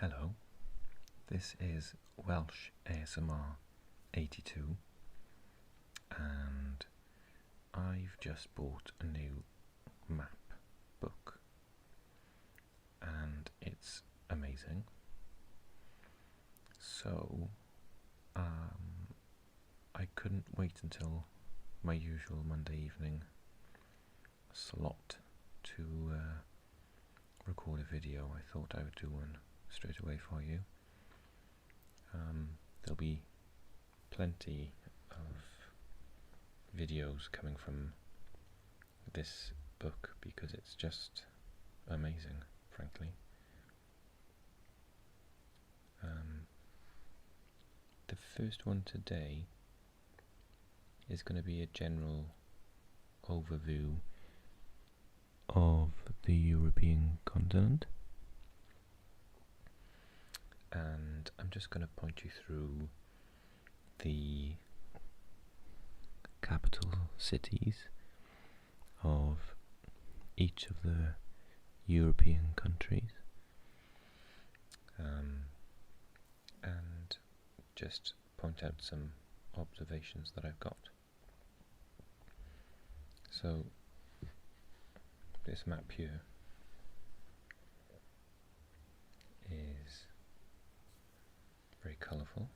Hello, this is Welsh ASMR 82 and I've just bought a new map book and it's amazing. So I couldn't wait until my usual Monday evening slot to record a video. I thought I would do one straight away for you. There'll be plenty of videos coming from this book because it's just amazing, frankly. The first one today is going to be a general overview of the European continent, and I'm just going to point you through the capital cities of each of the European countries, and just point out some observations that I've got. So this map here is very colourful.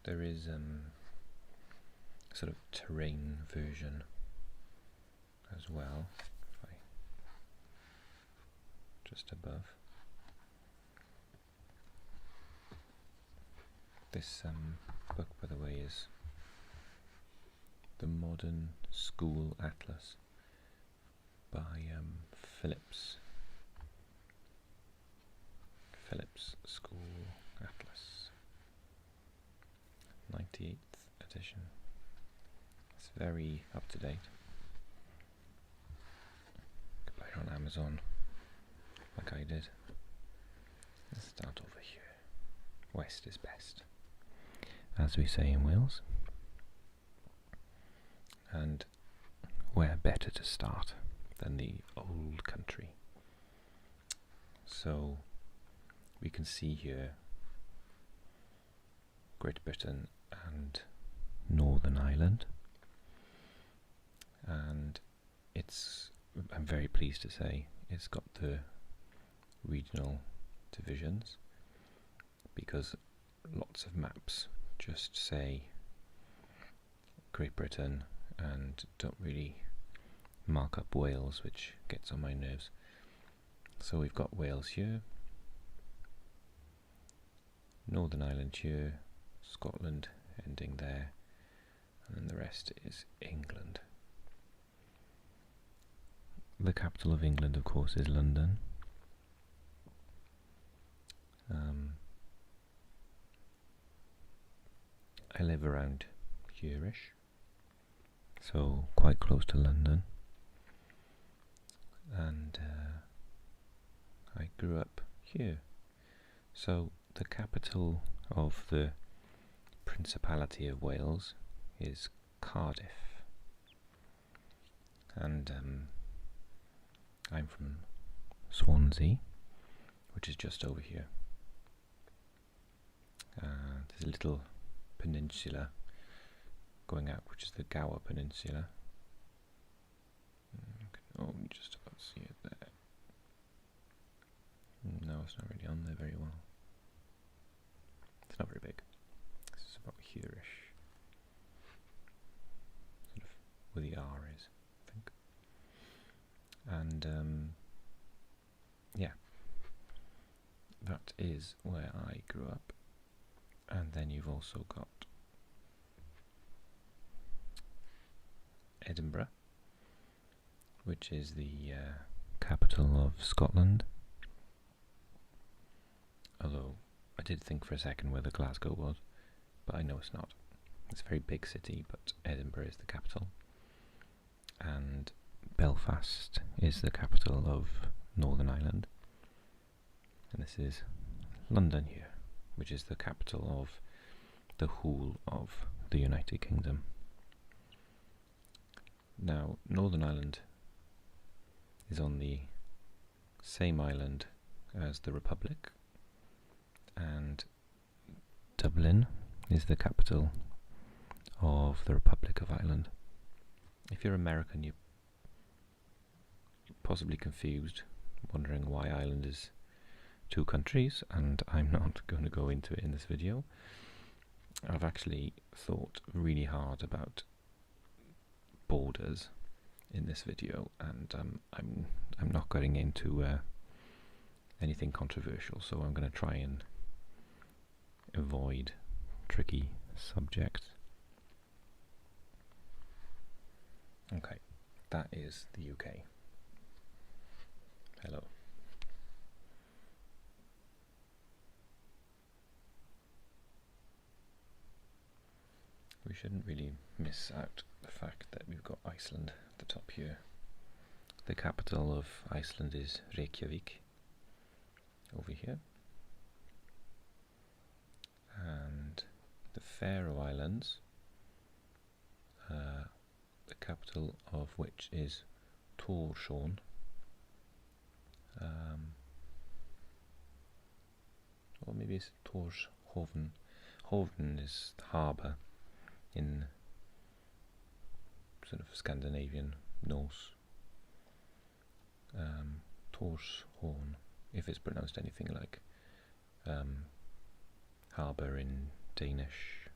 There is a sort of terrain version as well, just above. This book, by the way, is the Modern School Atlas by Phillips School Atlas, 98th edition. It's very up to date. You can buy it on Amazon, like I did. Let's start over here. West is best, as we say in Wales. And where better to start than the old country? So we can see here Great Britain and Northern Ireland, and I'm very pleased to say it's got the regional divisions, because lots of maps just say Great Britain and don't really mark up Wales, which gets on my nerves. So we've got Wales here, Northern Ireland here, Scotland ending there, and then the rest is England. The capital of England, of course, is London. I live around here-ish, so quite close to London, and I grew up here. So the capital of the Principality of Wales is Cardiff, and I'm from Swansea, which is just over here. There's a little peninsula going out, which is the Gower Peninsula. Oh, just about see it there. No, it's not really on there very well. It's not very big. This is about here-ish. Sort of where the R is, I think. And yeah, that is where I grew up. And then you've also got Edinburgh, which is the capital of Scotland. Although I did think for a second whether Glasgow was, but I know it's not. It's a very big city, but Edinburgh is the capital. And Belfast is the capital of Northern Ireland. And this is London here, which is the capital of the whole of the United Kingdom. Now, Northern Ireland is on the same island as the Republic, and Dublin is the capital of the Republic of Ireland. If you're American, you're possibly confused, wondering why Ireland is two countries, and I'm not going to go into it in this video. I've actually thought really hard about borders in this video, and I'm not getting into anything controversial, so I'm going to try and avoid tricky subjects. Okay, that is the UK. Hello. We shouldn't really miss out the fact that we've got Iceland at the top here. The capital of Iceland is Reykjavik, over here. And the Faroe Islands, the capital of which is Tórshavn. Or maybe it's Tórshavn. Hovden is the harbour in sort of Scandinavian Norse. Tórshavn, if it's pronounced anything like harbour in Danish,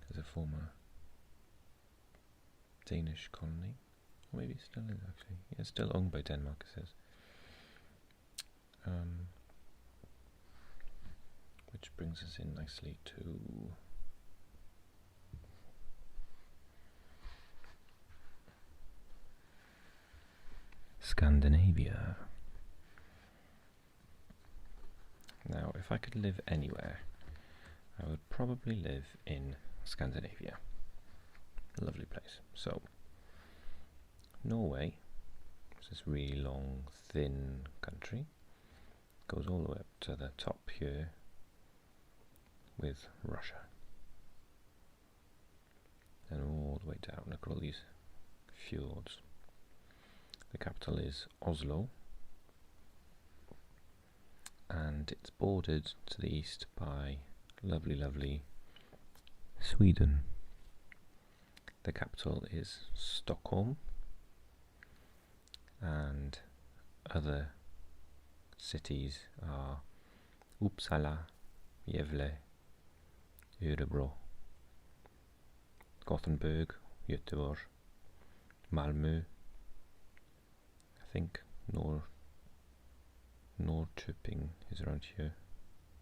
as a former Danish colony, or maybe it still is actually. Yeah, it's still owned by Denmark, it says. Which brings us in nicely to Scandinavia. Now, if I could live anywhere, I would probably live in Scandinavia. A lovely place. So, Norway is this really long, thin country. Goes all the way up to the top here with Russia. And all the way down, look at all these fjords. The capital is Oslo, and it's bordered to the east by lovely, lovely Sweden. The capital is Stockholm, and other cities are Uppsala, Gävle, Örebro, Gothenburg, Göteborg, Malmö. I think Norrköping is around here,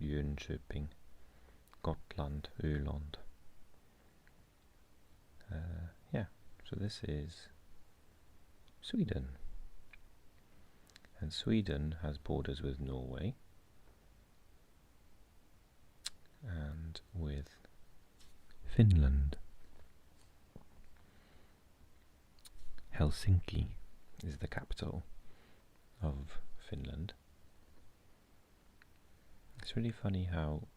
Jönköping, Gotland, Öland. Yeah, so this is Sweden. And Sweden has borders with Norway and with Finland. Helsinki is the capital of Finland. It's really funny how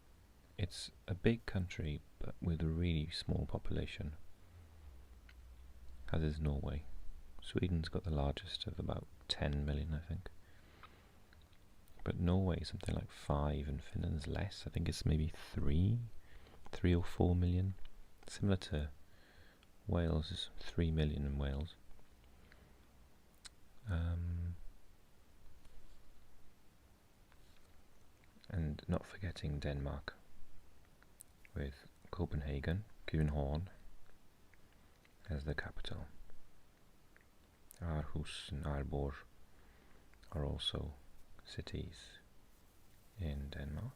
it's a big country but with a really small population, as is Norway. Sweden's got the largest of about 10 million, I think. But Norway is something like 5 and Finland's less. I think it's maybe 3 or 4 million. Similar to Wales is 3 million in Wales. And not forgetting Denmark with Copenhagen, København, as the capital. Aarhus and Aalborg are also cities in Denmark.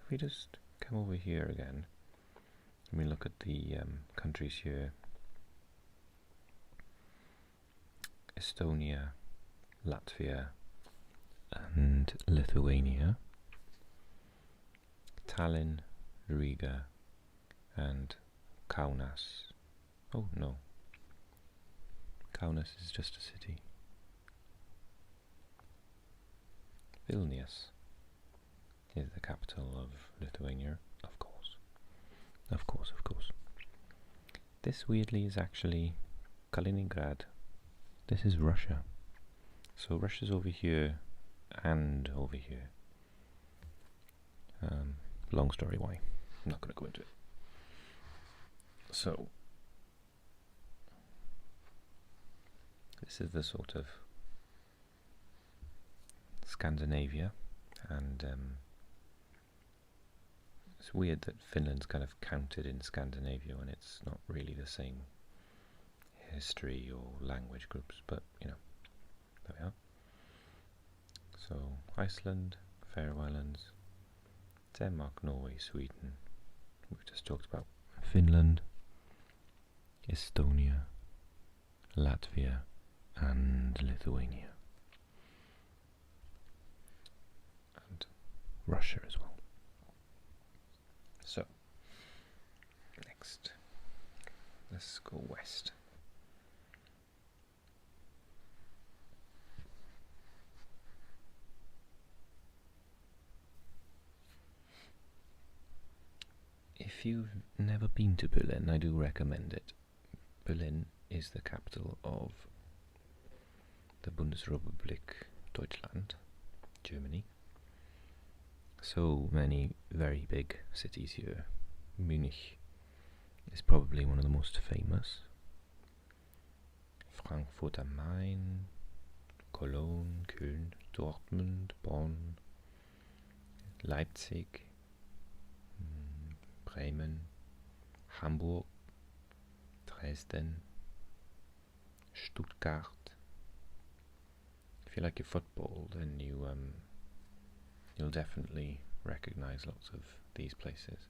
If we just come over here again, and we look at the countries here: Estonia, Latvia and Lithuania, Tallinn, Riga and Kaunas. Oh no, Kaunas is just a city. Vilnius is the capital of Lithuania, of course. Of course. This weirdly is actually Kaliningrad this is Russia. So Russia's over here and over here. Long story why. I'm not going to go into it. So this is the sort of Scandinavia, and it's weird that Finland's kind of counted in Scandinavia when it's not really the same history or language groups, but you know, there we are. So Iceland, Faroe Islands, Denmark, Norway, Sweden, we've just talked about. Finland, Estonia, Latvia, and Lithuania. And Russia as well. So, next, let's go west. If you've never been to Berlin, I do recommend it. Berlin is the capital of the Bundesrepublik Deutschland, Germany. So many very big cities here. Munich is probably one of the most famous. Frankfurt am Main, Cologne, Köln, Dortmund, Bonn, Leipzig, Bremen, Hamburg, Dresden, Stuttgart. If you like your football, then you'll definitely recognize lots of these places.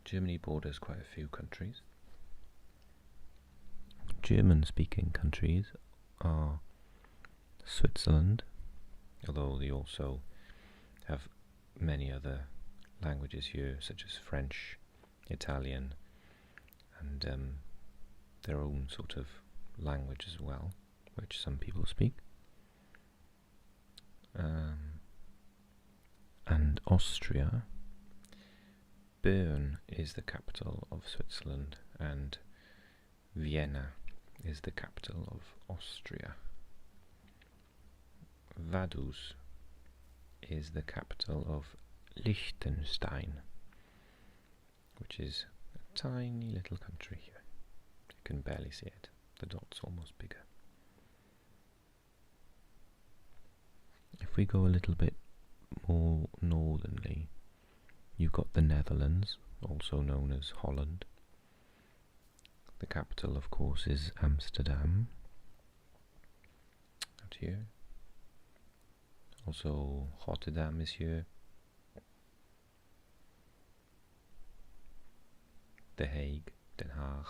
Germany borders quite a few countries. German-speaking countries are Switzerland, although they also have many other languages here, such as French, Italian, and their own sort of language as well, which some people speak. And Austria. Bern is the capital of Switzerland, and Vienna is the capital of Austria. Vaduz is the capital of Liechtenstein, which is a tiny little country here. You can barely see it. The dot's almost bigger. If we go a little bit more northernly, you've got the Netherlands, also known as Holland. The capital, of course, is Amsterdam, out here. Also, Rotterdam is here. The Hague, Den Haag,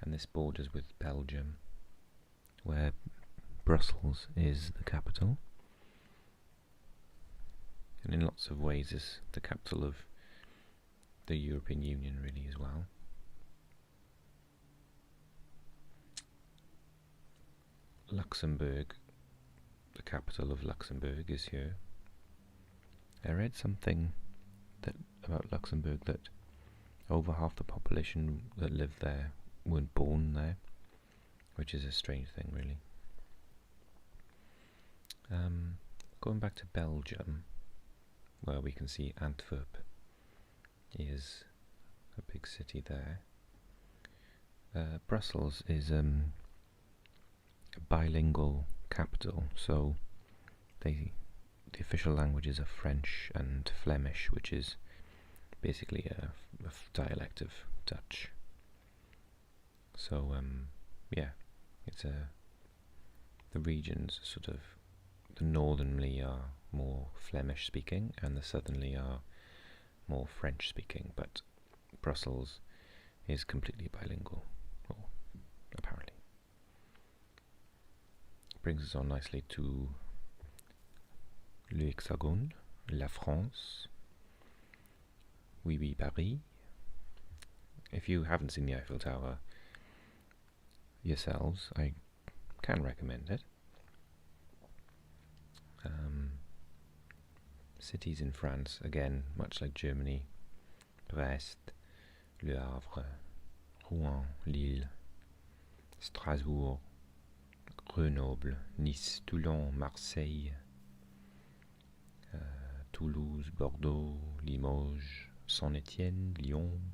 and this borders with Belgium, where Brussels is the capital, and in lots of ways is the capital of the European Union really as well. Luxembourg, the capital of Luxembourg, is here. I read something about Luxembourg that over half the population that live there weren't born there, which is a strange thing really. Going back to Belgium, where we can see Antwerp is a big city there. Brussels is a bilingual capital, so the official languages are French and Flemish, which is basically a dialect of Dutch. So yeah, it's the regions sort of, the northernly are more Flemish speaking and the southerly are more French speaking, but Brussels is completely bilingual, apparently. Brings us on nicely to le Hexagone, la France, oui oui Paris. If you haven't seen the Eiffel Tower yourselves, I can recommend it. Cities in France, again, much like Germany: Brest, Le Havre, Rouen, Lille, Strasbourg, Grenoble, Nice, Toulon, Marseille, Toulouse, Bordeaux, Limoges, Saint-Étienne, Lyon.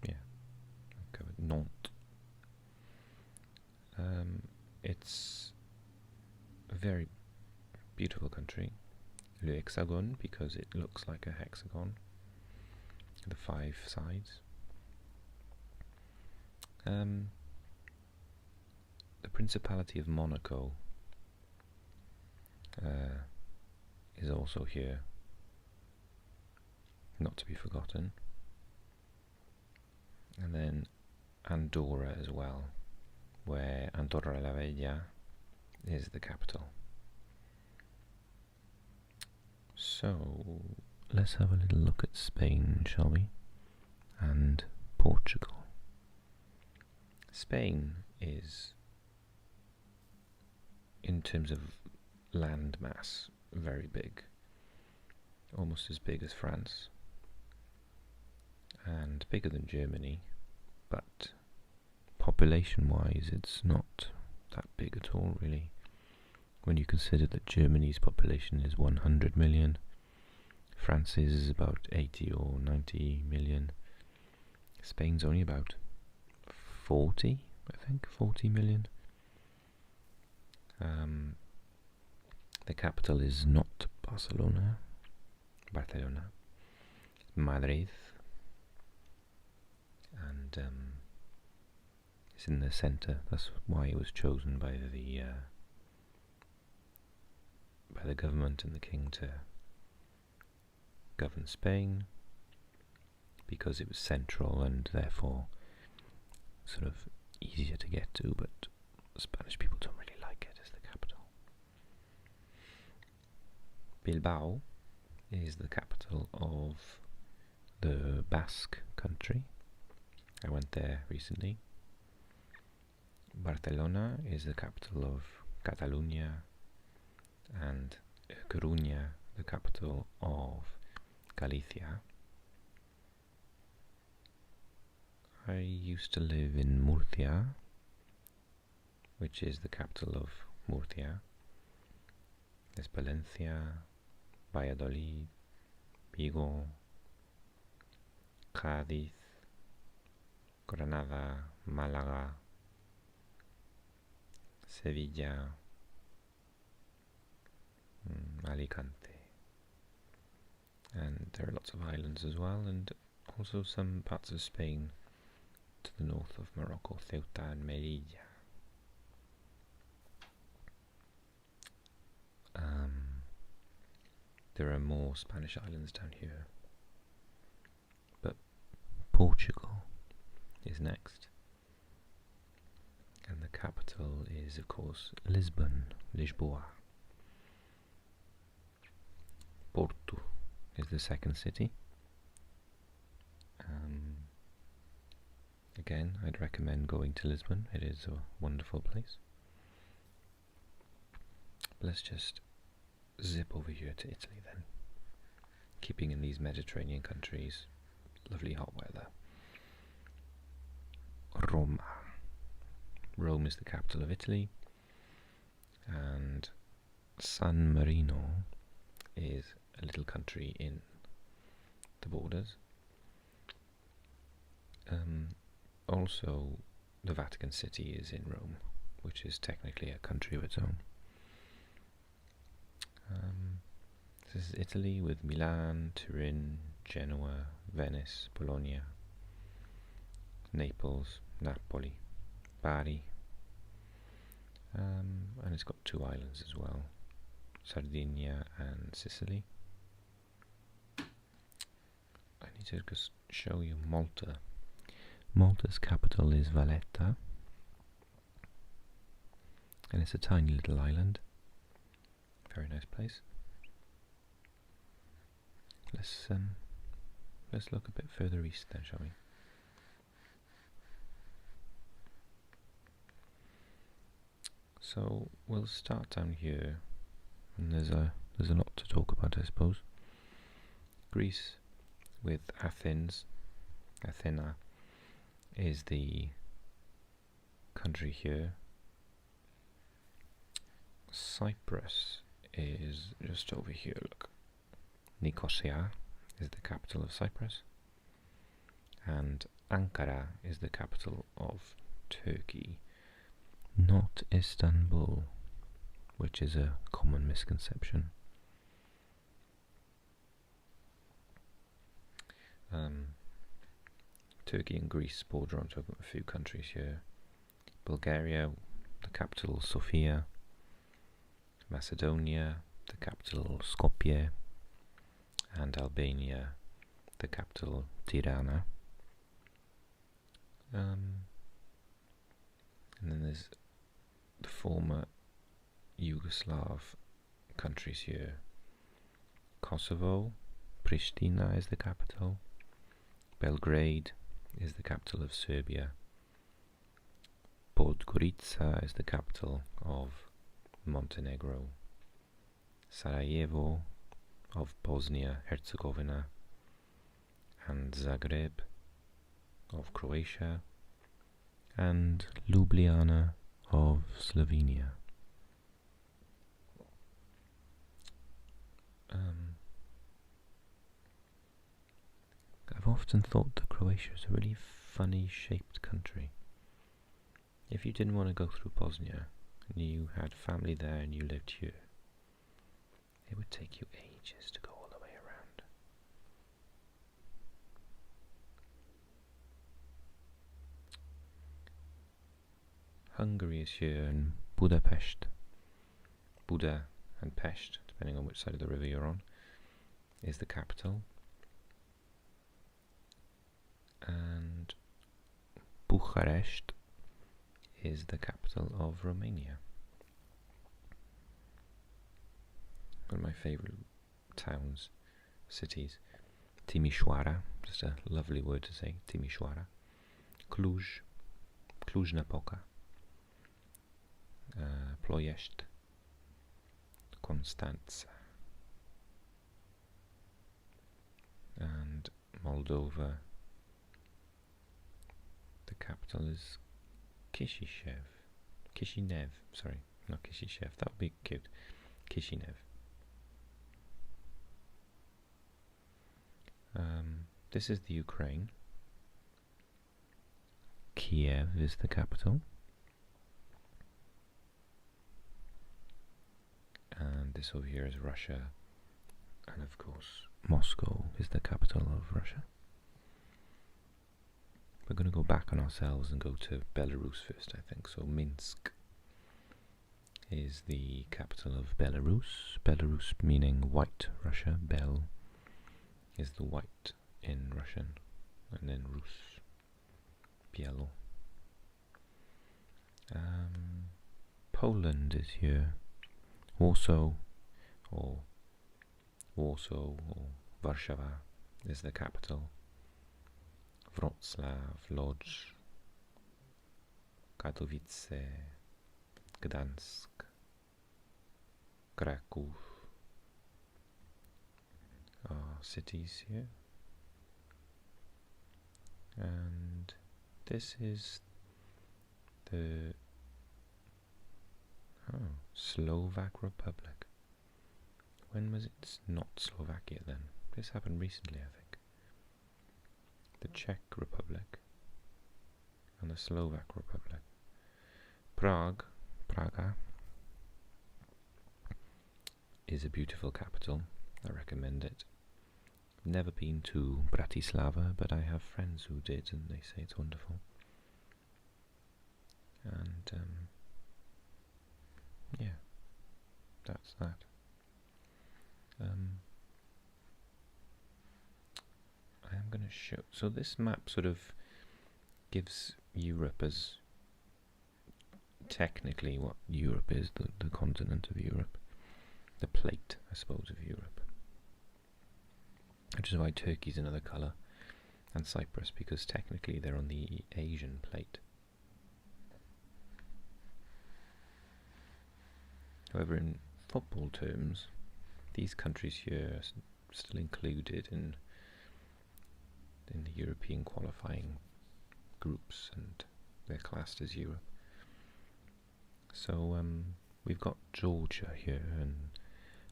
I've covered Nantes. It's a very beautiful country. Le Hexagone, because it looks like a hexagon, the 5 sides. The Principality of Monaco is also here, not to be forgotten. And then Andorra as well, where Andorra la Vella is the capital. So let's have a little look at Spain, shall we? And Portugal. Spain is, in terms of land mass, very big, almost as big as France, and bigger than Germany, but population-wise it's not that big at all, really, when you consider that Germany's population is 100 million, France's is about 80 or 90 million, Spain's only about 40 million. The capital is not Barcelona, Madrid, and it's in the centre. That's why it was chosen by the government and the king to govern Spain, because it was central and therefore sort of easier to get to, but Spanish people don't really like it as the capital. Bilbao is the capital of the Basque country. I went there recently. Barcelona is the capital of Catalonia, and Coruña, the capital of Galicia. I used to live in Murcia, which is the capital of Murcia. There's Valencia, Valladolid, Vigo, Cádiz, Granada, Málaga, Sevilla, Alicante. And there are lots of islands as well, and also some parts of Spain to the north of Morocco, Ceuta and Melilla. There are more Spanish islands down here, but Portugal is next, and the capital is, of course, Lisboa. Porto is the second city. Again, I'd recommend going to Lisbon. It is a wonderful place. Let's just zip over here to Italy then. Keeping in these Mediterranean countries, lovely hot weather. Roma. Rome is the capital of Italy, and San Marino is a little country in the borders. Also, the Vatican City is in Rome, which is technically a country of its own. This is Italy with Milan, Turin, Genoa, Venice, Bologna, Naples, Napoli, Bari, and it's got 2 islands as well, Sardinia and Sicily. I need to just show you Malta. Malta's capital is Valletta, and it's a tiny little island. Very nice place. Let's look a bit further east then, shall we? So we'll start down here, and there's a lot to talk about, I suppose. Greece with Athens, Athena, is the country here. Cyprus is just over here, look. Nicosia is the capital of Cyprus, and Ankara is the capital of Turkey, not Istanbul, which is a common misconception. Turkey and Greece border onto a few countries here. Bulgaria, the capital Sofia. Macedonia, the capital Skopje. And Albania, the capital Tirana. And then there's the former Yugoslav countries here. Kosovo, Pristina is the capital. Belgrade is the capital of Serbia. Podgorica is the capital of Montenegro. Sarajevo of Bosnia-Herzegovina, and Zagreb of Croatia, and Ljubljana of Slovenia. I've often thought that Croatia is a really funny shaped country. If you didn't want to go through Bosnia and you had family there and you lived here, it would take you ages to go all the way around. Hungary is here, and Budapest, Buda and Pest, depending on which side of the river you're on, is the capital. And Bucharest is the capital of Romania. One of my favourite towns, cities. Timișoara, just a lovely word to say, Timișoara. Cluj, Cluj-Napoca, Ploiești, Constanța, and Moldova. The capital is Kishinev, sorry, not Kishinev, that would be cute. Kishinev. This is the Ukraine. Kiev is the capital. And this over here is Russia. And of course, Moscow is the capital of Russia. We're going to go back on ourselves and go to Belarus first, I think. So Minsk is the capital of Belarus. Belarus meaning white Russia. Bel is the white in Russian, and then Rus, Bielo. Poland is here. Warsaw or Warszawa is the capital. Wrocław, Lodz, Katowice, Gdansk, Kraków are cities here. And this is the Slovak Republic. When was it? It's not Slovakia then. This happened recently, I think. The Czech Republic and the Slovak Republic. Praga is a beautiful capital. I recommend it. Never been to Bratislava, but I have friends who did, and they say it's wonderful. And yeah, that's that. I am going to show. So this map sort of gives Europe as technically what Europe is, the continent of Europe, the plate, I suppose, of Europe. Which is why Turkey's another colour, and Cyprus, because technically they're on the Asian plate. However, in football terms, these countries here are still included in the European qualifying groups, and they're classed as Europe. So we've got Georgia here, and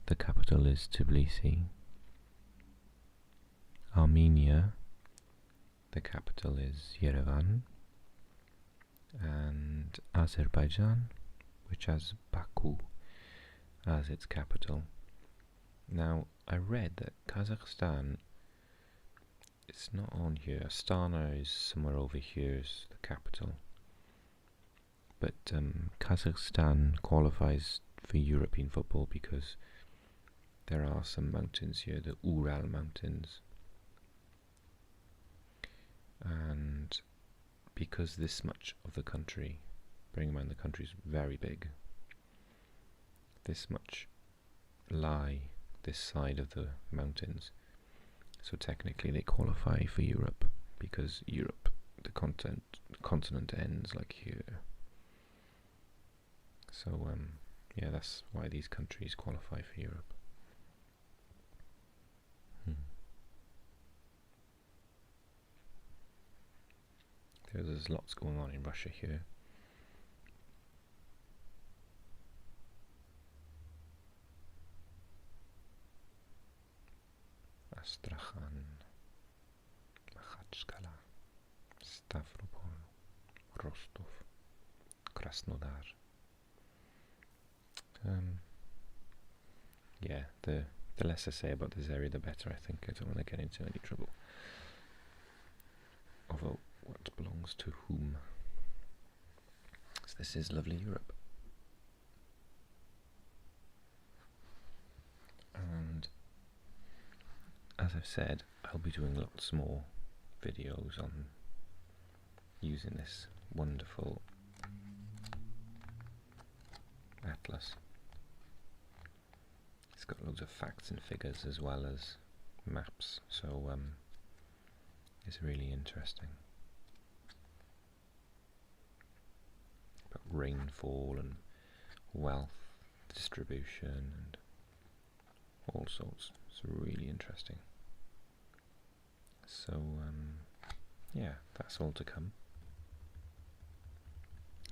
the capital is Tbilisi. Armenia, the capital is Yerevan. And Azerbaijan, which has Baku as its capital. Now, I read that Kazakhstan, it's not on here. Astana is somewhere over here as the capital. But Kazakhstan qualifies for European football because there are some mountains here, the Ural Mountains. And because this much of the country, bearing in mind the country is very big, this much lie this side of the mountains, so technically they qualify for Europe, because Europe, the continent ends like here. So yeah, that's why these countries qualify for Europe. There's lots going on in Russia here. Astrakhan, Makhachkala, Stavropol, Rostov, Krasnodar. Yeah, the less I say about this area, the better, I think. I don't want to get into any trouble. Although, what belongs to whom? So this is lovely Europe. And as I've said, I'll be doing lots more videos on using this wonderful atlas. It's got loads of facts and figures as well as maps, so it's really interesting. About rainfall and wealth distribution and all sorts. It's really interesting. So yeah, that's all to come.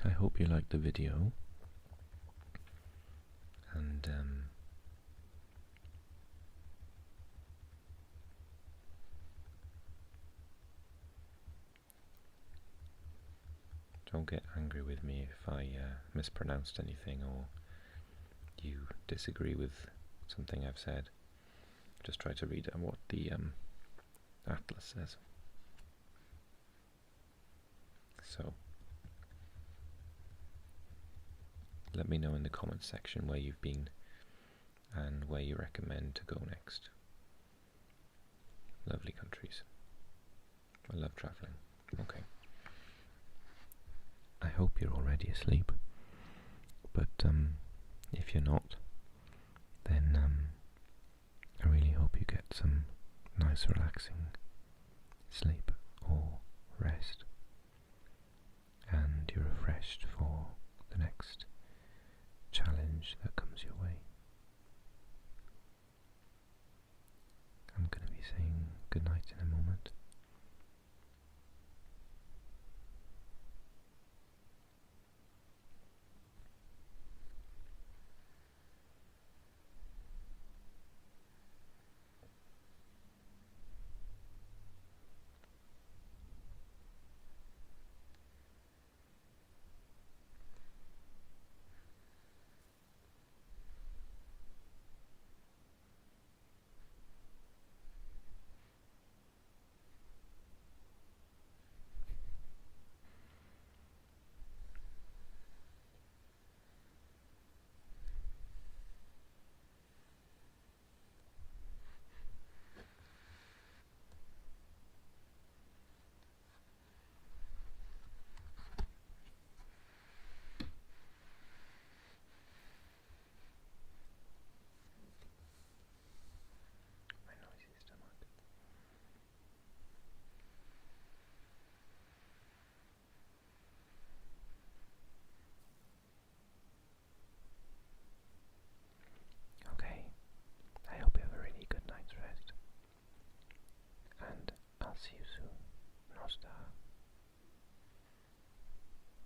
I hope you liked the video, and don't get angry with me if I mispronounced anything or you disagree with something I've said. Just try to read what the atlas says. So let me know in the comments section where you've been and where you recommend to go next. Lovely countries. I love travelling. Okay. I hope you're already asleep, but if you're not, then I really hope you get some nice relaxing sleep.